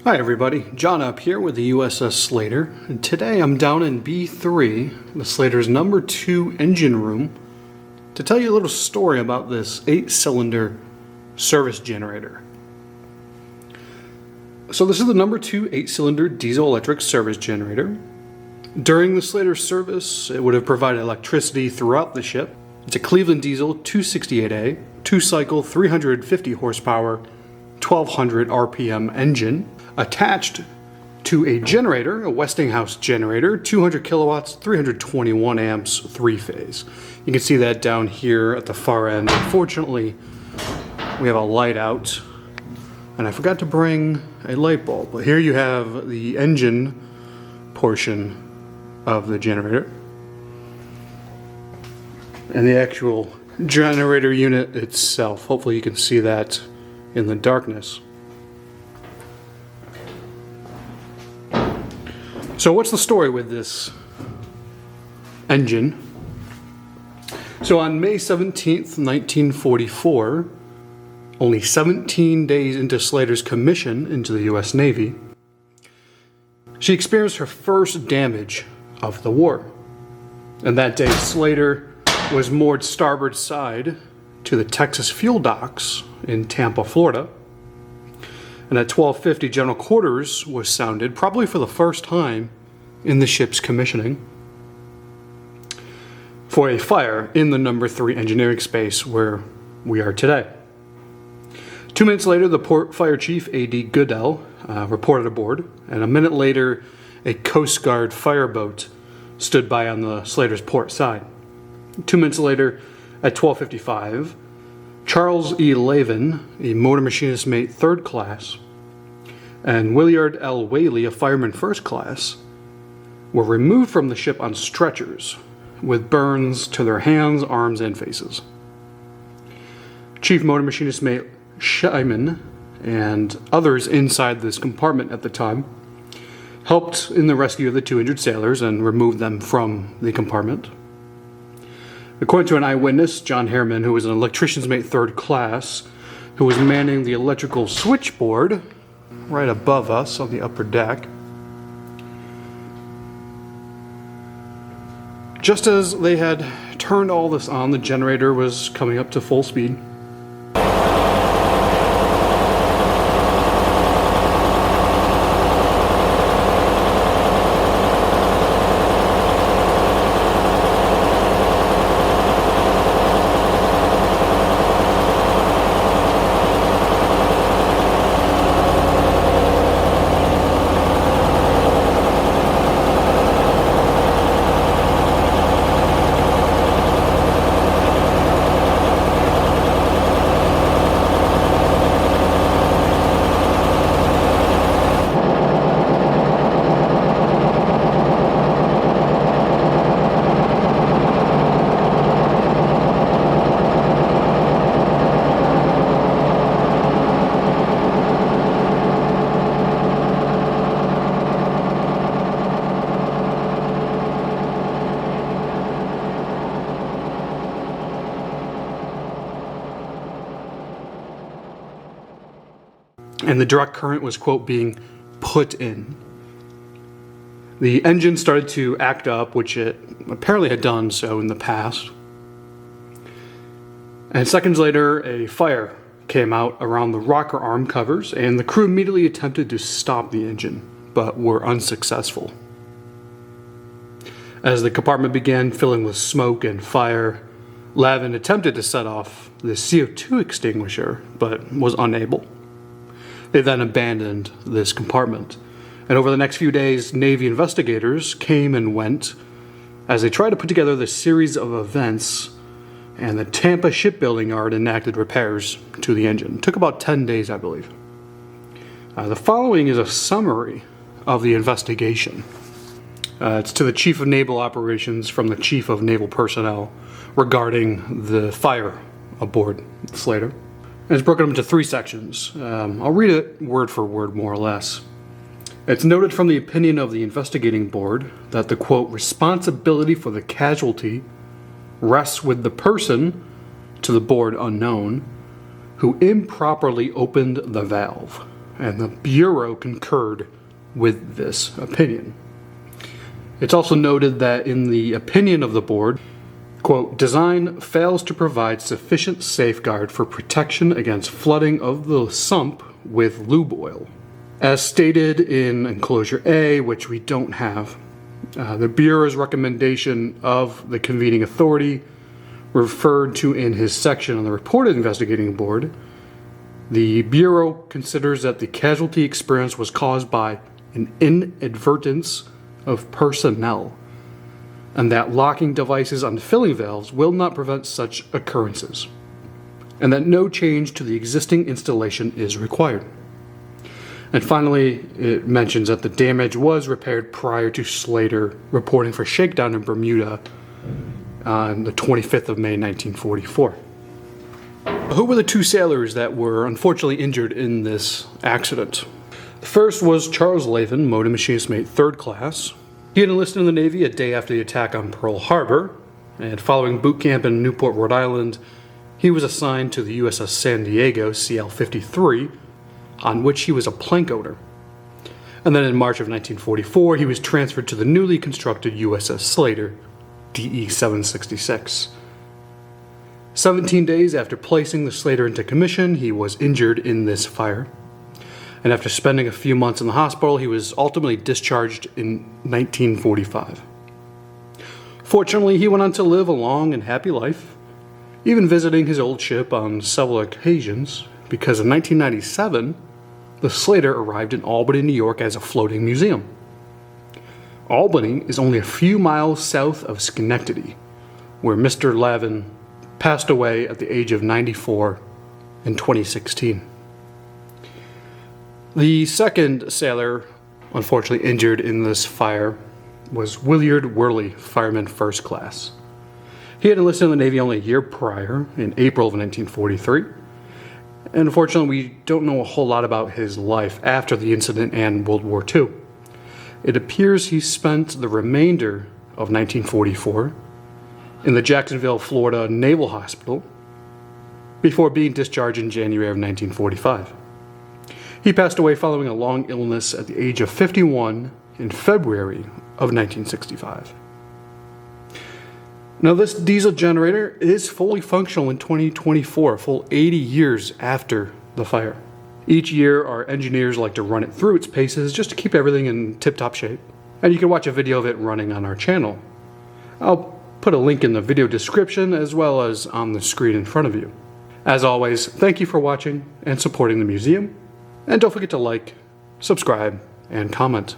Hi everybody, John up here with the USS SLATER, and today I'm down in B3, the SLATER's number 2 engine room, to tell you a little story about this 8-cylinder service generator. So this is the number 2 8-cylinder diesel-electric service generator. During the SLATER service, it would have provided electricity throughout the ship. It's a Cleveland diesel 268A, 2-cycle, 350 horsepower, 1200 RPM engine, attached to a generator, a Westinghouse generator, 200 kilowatts, 321 amps, 3-phase. You can see that down here at the far end. Unfortunately, we have a light out, and I forgot to bring a light bulb. But here you have the engine portion of the generator, and the actual generator unit itself. Hopefully you can see that in the darkness. So what's the story with this engine? So on May 17th, 1944, only 17 days into SLATER's commission into the US Navy, she experienced her first damage of the war. And that day, SLATER was moored starboard side to the Texas fuel docks in Tampa, Florida. And at 12:50, General Quarters was sounded, probably for the first time in the ship's commissioning, for a fire in the number 3 engineering space where we are today. 2 minutes later, the port fire chief, A.D. Goodell, reported aboard, and a minute later, a Coast Guard fireboat stood by on the SLATER's port side. 2 minutes later, at 12:55, Charles E. Lavin, a motor machinist mate 3rd class, and Willard L. Whaley, a fireman 1st class, were removed from the ship on stretchers with burns to their hands, arms, and faces. Chief motor machinist mate Scheiman and others inside this compartment at the time helped in the rescue of the 2 injured sailors and removed them from the compartment. According to an eyewitness, John Harriman, who was an electrician's mate 3rd class, who was manning the electrical switchboard right above us on the upper deck, just as they had turned all this on, the generator was coming up to full speed. And the direct current was, quote, being put in. The engine started to act up, which it apparently had done so in the past. And seconds later, a fire came out around the rocker arm covers, and the crew immediately attempted to stop the engine, but were unsuccessful. As the compartment began filling with smoke and fire, Lavin attempted to set off the CO2 extinguisher, but was unable. They then abandoned this compartment. And over the next few days, Navy investigators came and went as they tried to put together this series of events, and the Tampa shipbuilding yard enacted repairs to the engine. It took about 10 days, I believe. The following is a summary of the investigation. It's to the Chief of Naval Operations from the Chief of Naval Personnel regarding the fire aboard the SLATER. And it's broken up into 3 sections. I'll read it word for word, more or less. It's noted from the opinion of the investigating board that the, quote, responsibility for the casualty rests with the person, to the board unknown, who improperly opened the valve. and the Bureau concurred with this opinion. It's also noted that in the opinion of the board, quote, design fails to provide sufficient safeguard for protection against flooding of the sump with lube oil. As stated in enclosure A, which we don't have, the Bureau's recommendation of the convening authority referred to in his section on the reported investigating board, the Bureau considers that the casualty experience was caused by an inadvertence of personnel, and that locking devices on filling valves will not prevent such occurrences, and that no change to the existing installation is required. And finally, it mentions that the damage was repaired prior to Slater reporting for shakedown in Bermuda on the 25th of May, 1944. Who were the two sailors that were unfortunately injured in this accident? The first was Charles Lavin, motor machinist mate 3rd class. He had enlisted in the Navy a day after the attack on Pearl Harbor, and following boot camp in Newport, Rhode Island, he was assigned to the USS San Diego, CL-53, on which he was a plank owner. And then in March of 1944, he was transferred to the newly constructed USS SLATER, DE-766. 17 days after placing the Slater into commission, he was injured in this fire. And after spending a few months in the hospital, he was ultimately discharged in 1945. Fortunately, he went on to live a long and happy life, even visiting his old ship on several occasions, because in 1997, the Slater arrived in Albany, New York as a floating museum. Albany is only a few miles south of Schenectady, where Mr. Lavin passed away at the age of 94 in 2016. The second sailor, unfortunately injured in this fire, was Willard Worley, fireman 1st class. He had enlisted in the Navy only a year prior, in April of 1943, and unfortunately we don't know a whole lot about his life after the incident and World War II. It appears he spent the remainder of 1944 in the Jacksonville, Florida Naval Hospital before being discharged in January of 1945. He passed away following a long illness at the age of 51 in February of 1965. Now, this diesel generator is fully functional in 2024, a full 80 years after the fire. Each year, our engineers like to run it through its paces just to keep everything in tip-top shape. And you can watch a video of it running on our channel. I'll put a link in the video description as well as on the screen in front of you. As always, thank you for watching and supporting the museum. And don't forget to like, subscribe, and comment.